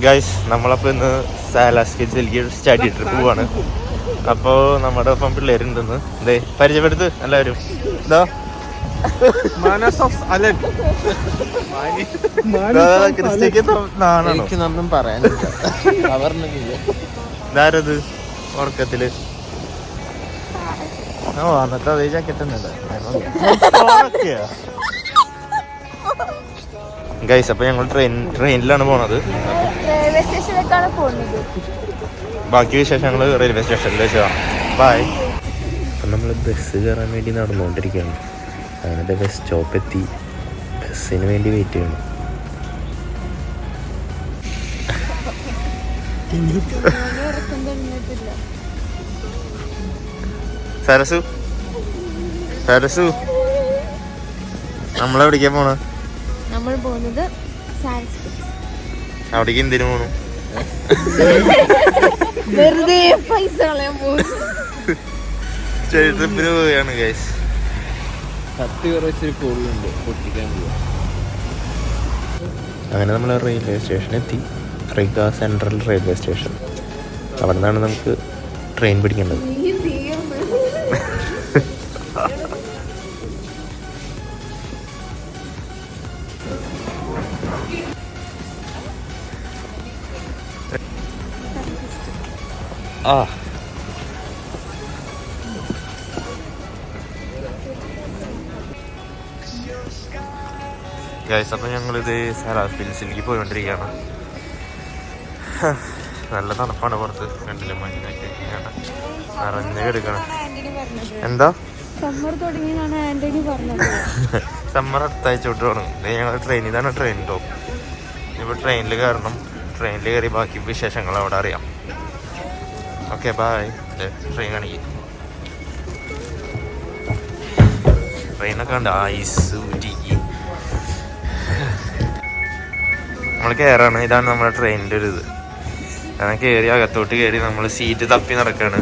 Guys നമ്മളപ്പോൾ ഇന്ന് സാലാസ് കിഡ്സിലേക്ക് study trip പോവാണ്. അപ്പോൾ നമ്മുടെ ഒപ്പം പിള്ളേരുണ്ടെന്ന് എന്തേ പരിചയപ്പെടുത്ത് എല്ലാവരും. എന്താ എനിക്കൊന്നും പറയാനില്ല. ഇതാരത് ഉറക്കത്തില്? ഓ അന്നത്തെ അതേ ജാക്കറ്റ് ഒന്നുമില്ല ഗൈസ്. അപ്പൊ ഞങ്ങൾ ട്രെയിനിലാണ് പോണത്. റെയിൽവേ സ്റ്റേഷനിലേക്കാണ് പോകുന്നത്. ബാക്കി വിശേഷങ്ങൾ റെയിൽവേ സ്റ്റേഷനിൽ വെച്ച് കാണാം. ബൈ. അപ്പം നമ്മൾ ബസ് കയറാൻ വേണ്ടി നടന്നുകൊണ്ടിരിക്കുകയാണ്. അങ്ങനെ ബസ് സ്റ്റോപ്പ് എത്തി. ബസ്സിന് വേണ്ടി വെയിറ്റ് ചെയ്യണം. സരസു സരസു നമ്മളെവിടേക്കാ പോണ? നമ്മൾ പോകുന്നത് അവിടേക്ക് എന്തിനു പോണു? വെറുതെ പൈസ കളയാൻ പോകും. ട്രിപ്പിന് പോവുകയാണ് ഗൈസ്. അങ്ങനെ നമ്മൾ റെയിൽവേ സ്റ്റേഷനിൽ എത്തി. റിഗ സെൻട്രൽ റെയിൽവേ സ്റ്റേഷൻ. അവിടെ നിന്നാണ് നമുക്ക് ട്രെയിൻ പിടിക്കേണ്ടത്. ഗൈസ് അപ്പം ഞങ്ങളിത് സാലാസ് ഹിൽസിലേക്ക് പോയിക്കൊണ്ടിരിക്കുകയാണ്. നല്ല തണുപ്പാണ് പുറത്ത്. കണ്ടില്ല മഞ്ഞൊക്കെ നിറഞ്ഞു കിടക്കണം. എന്താ സമ്മർ തുടങ്ങിയതാണ് ആന്റണി പറഞ്ഞത്. സമ്മർ അടുത്താഴ്ച തൊട്ട് തുടങ്ങും. ഞങ്ങൾ ഇതാണ് ട്രെയിൻ ടോപ്പ്. ഇപ്പോൾ ട്രെയിനിൽ കയറണം. ട്രെയിനിൽ കയറി ബാക്കി വിശേഷങ്ങൾ അവിടെ അറിയാം. Okay bye. ട്രെയിൻ കാണിക്കും. ട്രെയിനൊക്കെ ഉണ്ട്. ഐസ് ഊറ്റിക്ക് നമ്മൾ കയറാണ്. ഇതാണ് നമ്മുടെ ട്രെയിനിൻ്റെ ഒരു ഇത്. അങ്ങനെ കയറി അകത്തോട്ട് കയറി നമ്മൾ സീറ്റ് തപ്പി നടക്കുകയാണ്.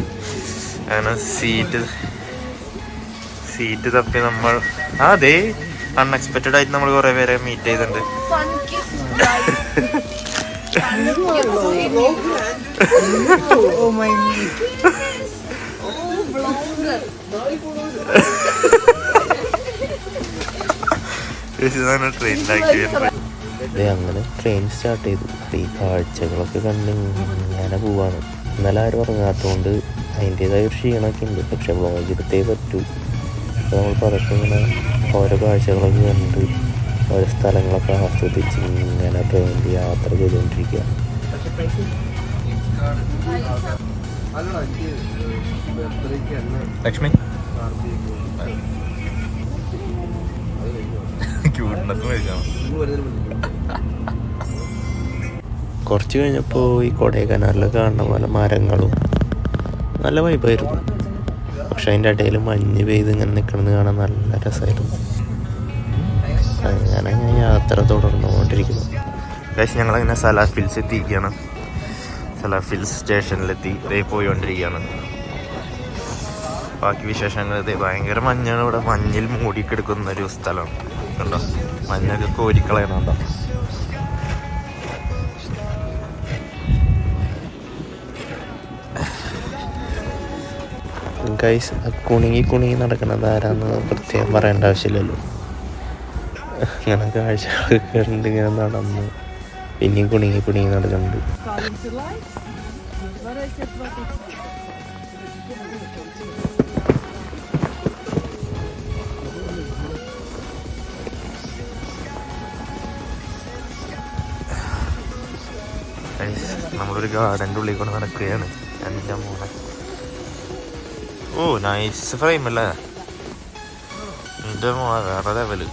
അങ്ങനെ സീറ്റ് തപ്പി നമ്മൾ അതെ അൺഎക്സ്പെക്റ്റഡ് ആയിട്ട് നമ്മൾ കുറേ പേരെ മീറ്റ് ചെയ്തിട്ടുണ്ട്. അങ്ങനെ ട്രെയിൻ സ്റ്റാർട്ട് ചെയ്തു. ഈ കാഴ്ചകളൊക്കെ കണ്ട് ഇങ്ങനെ പോവാണ്. ഇന്നലെ ആരും ഉറങ്ങാത്തതുകൊണ്ട് അതിൻ്റെതായ ഒരു ക്ഷീണമൊക്കെ ഉണ്ട്. പക്ഷെ വ്ളോഗ് എടുത്തേ പറ്റൂ. അപ്പോൾ നമ്മൾ പലർക്കും ഇങ്ങനെ ഓരോ കാഴ്ചകളൊക്കെ കണ്ട് ഓരോ സ്ഥലങ്ങളൊക്കെ ആസ്വദിച്ച് ഇങ്ങനെ ട്രെയിനിൽ യാത്ര ചെയ്തുകൊണ്ടിരിക്കുക. ലക്ഷ്മി കുറച്ച് കഴിഞ്ഞപ്പോൾ ഈ കൊടൈക്കനാലിൽ കാണുന്ന പോലെ മരങ്ങളും നല്ല വൈബായിരുന്നു. പക്ഷെ അതിൻ്റെ ഇടയിൽ മഞ്ഞ് പെയ്ത് ഇങ്ങനെ നിൽക്കുന്നത് കാണാൻ നല്ല രസമായിരുന്നു. അങ്ങനെ യാത്ര തുടർന്നുകൊണ്ടിരിക്കുന്നു. പക്ഷേ ഞങ്ങളങ്ങനെ സാലാസ് ഹിൽസ് എത്തിയിരിക്കുകയാണ്. സാലാസ് ഹിൽസ് സ്റ്റേഷനിലെത്തി ഇതേ പോയിക്കൊണ്ടിരിക്കുകയാണ്. ബാക്കി വിശേഷങ്ങൾ ഇതേ ഭയങ്കര മഞ്ഞാണ്. ഇവിടെ മഞ്ഞിൽ മൂടിക്കെടുക്കുന്ന ഒരു സ്ഥലമാണ്. കണ്ടോ മഞ്ഞൊക്കെ കോരിക്കളയണുണ്ടോ? ഗൈസ് കുണുങ്ങി നടക്കുന്നത് ആരാന്ന് പ്രത്യേകം പറയേണ്ട ആവശ്യമില്ലല്ലോ. അങ്ങനെ കാഴ്ചകളൊക്കെ കണ്ട് ഇങ്ങനെ നടന്ന് പിന്നെയും കുണുങ്ങി നടക്കുന്നുണ്ട്. നമ്മളൊരു ഗാർഡൻ്റെ ഉള്ളിൽ കൊണ്ട് നടക്കുകയാണ്. എൻ്റെ മോനെ ഓ നൈസ് ഫ്രെയിം അല്ലേ എൻ്റെ മോനെ, വേറെ ലെവല്.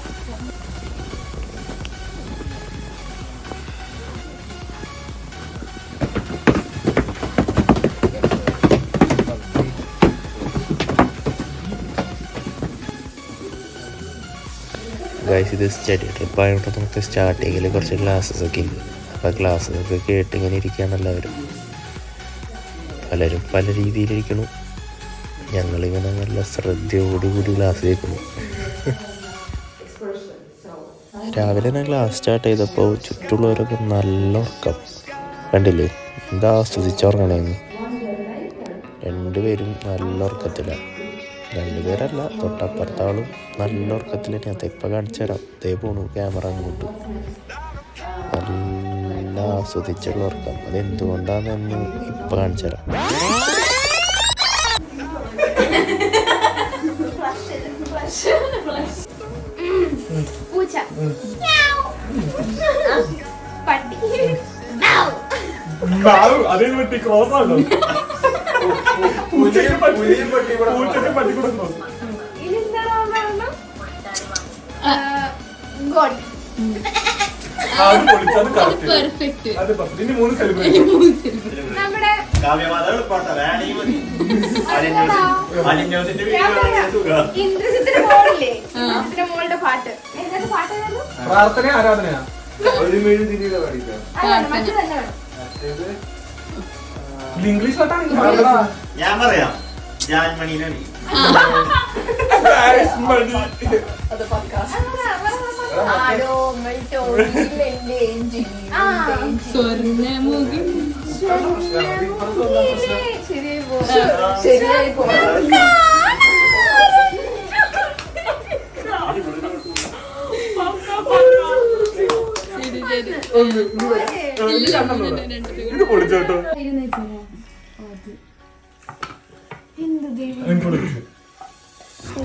ഗൈസ് ഇത് സ്റ്റഡി ട്രിപ്പായതുകൊണ്ട് നമുക്ക് സ്റ്റാർട്ടിങ്ങിൽ കുറച്ച് ക്ലാസ്സസ് ഒക്കെ ഉണ്ട്. അപ്പോൾ ക്ലാസ്സൊക്കെ കേട്ട് ഇങ്ങനെ ഇരിക്കുകയാണ് എല്ലാവരും. പലരും പല രീതിയിലിരിക്കുന്നു. ഞങ്ങളിങ്ങനെ നല്ല ശ്രദ്ധയോടുകൂടി ക്ലാസ് കേൾക്കുന്നു. രാവിലെ ഞാൻ ക്ലാസ് സ്റ്റാർട്ട് ചെയ്തപ്പോൾ ചുറ്റുള്ളവരൊക്കെ നല്ല ഉറക്കം. കണ്ടില്ലേ എന്താ ആസ്വദിച്ചുറങ്ങണേന്ന്. രണ്ടുപേരും നല്ല ഉറക്കത്തിലാണ്. രണ്ടുപേരല്ല, തൊട്ടപ്പുറത്താളും നല്ല ഉറക്കത്തിൽ തന്നെയാണ്. ഇപ്പം കാണിച്ചു തരാം. ഇതേ പോണു ക്യാമറ അങ്ങോട്ട്. നല്ല ആസ്വദിച്ചുള്ള ഉറക്കം. അതെന്തുകൊണ്ടാണെന്ന് ഇപ്പം കാണിച്ചു തരാം. മോളുടെ പാട്ട് പ്രാർത്ഥന ആരാധനയാ ഇംഗ്ലീഷ് ഞാൻ പറയാം. ജാൻമണിയിലാണ് ശരിയായി പോ. ഇത് പൊളിച്ചോട്ടോ.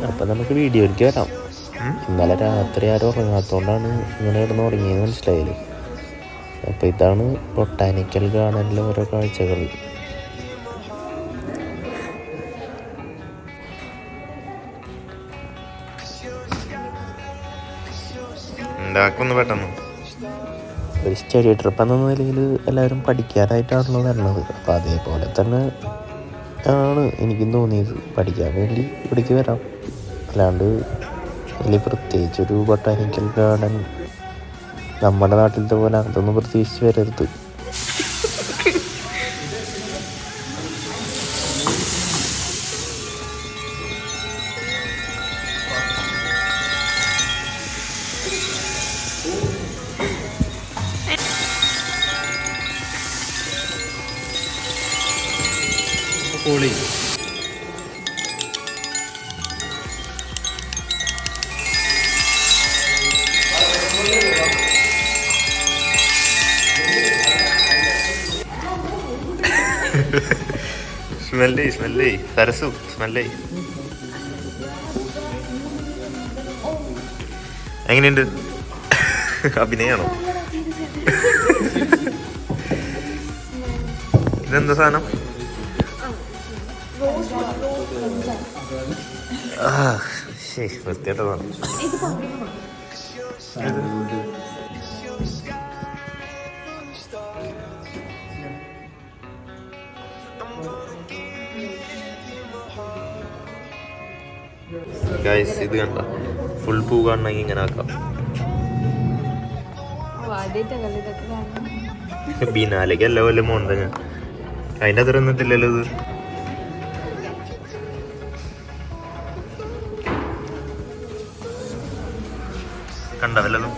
അപ്പം നമുക്ക് വീഡിയോയിലേക്ക് വരാം. ഇന്നലെ രാത്രി ആരും ഉറങ്ങാത്തതുകൊണ്ടാണ് ഇങ്ങനെ കിടന്ന് ഉറങ്ങിയെന്ന് മനസ്സിലായില്ലേ. അപ്പം ഇതാണ് ബൊട്ടാനിക്കൽ ഗാർഡനിലെ ഓരോ കാഴ്ചകൾ. ഉണ്ടാക്കുന്നു പെട്ടെന്ന്. ഒരു സ്റ്റഡി ട്രിപ്പ് എന്ന നിലയിൽ എല്ലാവരും പഠിക്കാനായിട്ടാണല്ലോ വരണത്. അപ്പം അതേപോലെ തന്നെ ആണ് എനിക്കും തോന്നിയത്. പഠിക്കാൻ വേണ്ടി ഇവിടേക്ക് വരാം. അല്ലാണ്ട് വലിയ പ്രത്യേകിച്ചൊരു ബൊട്ടാനിക്കൽ ഗാർഡൻ നമ്മുടെ നാട്ടിലത്തെ പോലെ അതൊന്നും പ്രതീക്ഷിച്ച് വരരുത്. പൊളി. സ്മെല്ലേ സരസു സ്മെല്ലേ. എങ്ങനെയുണ്ട്? അഭിനയാണോ? ഇതെന്താ സാധനം? വൃത്തിയായിട്ടതാണ്. ഗൈസ് ഇത് കണ്ട ഫുൾ പൂ കാണണമെങ്കിൽ ഇങ്ങനെ ആക്കാം. ബിനാലേക്ക് അല്ല വല്ല മോണ്ട ഞാൻ അതിൻ്റെ അത്ര ഒന്നിട്ടില്ലല്ലോ ഇത്. കണ്ട വല്ലതും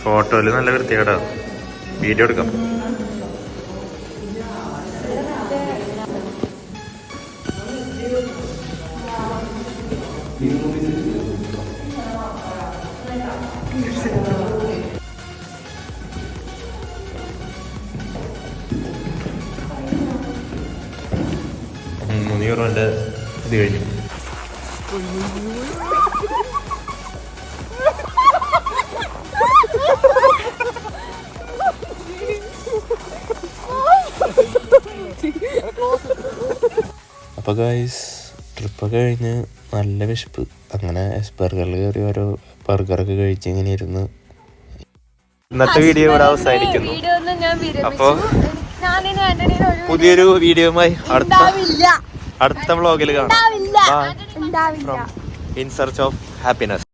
ഫോട്ടോയില് നല്ല വൃത്തികേടാ. വീഡിയോ എടുക്കാം. മുനിയൂറിൻ്റെ ഇത് കഴിഞ്ഞു. അപ്പോൾ ഗൈസ് ട്രിപ്പൊക്കെ കഴിഞ്ഞ് നല്ല വിശപ്പ്. അങ്ങനെ ബർഗറിൽ കയറി ഓരോ ബർഗറൊക്കെ കഴിച്ച് ഇങ്ങനെ ഇരുന്ന് ഇന്നത്തെ വീഡിയോ ഇവിടെ അവസാനിക്കുന്നു. അപ്പോൾ പുതിയൊരു വീഡിയോയുമായി അടുത്ത വ്ളോഗിൽ കാണാം. In search of happiness.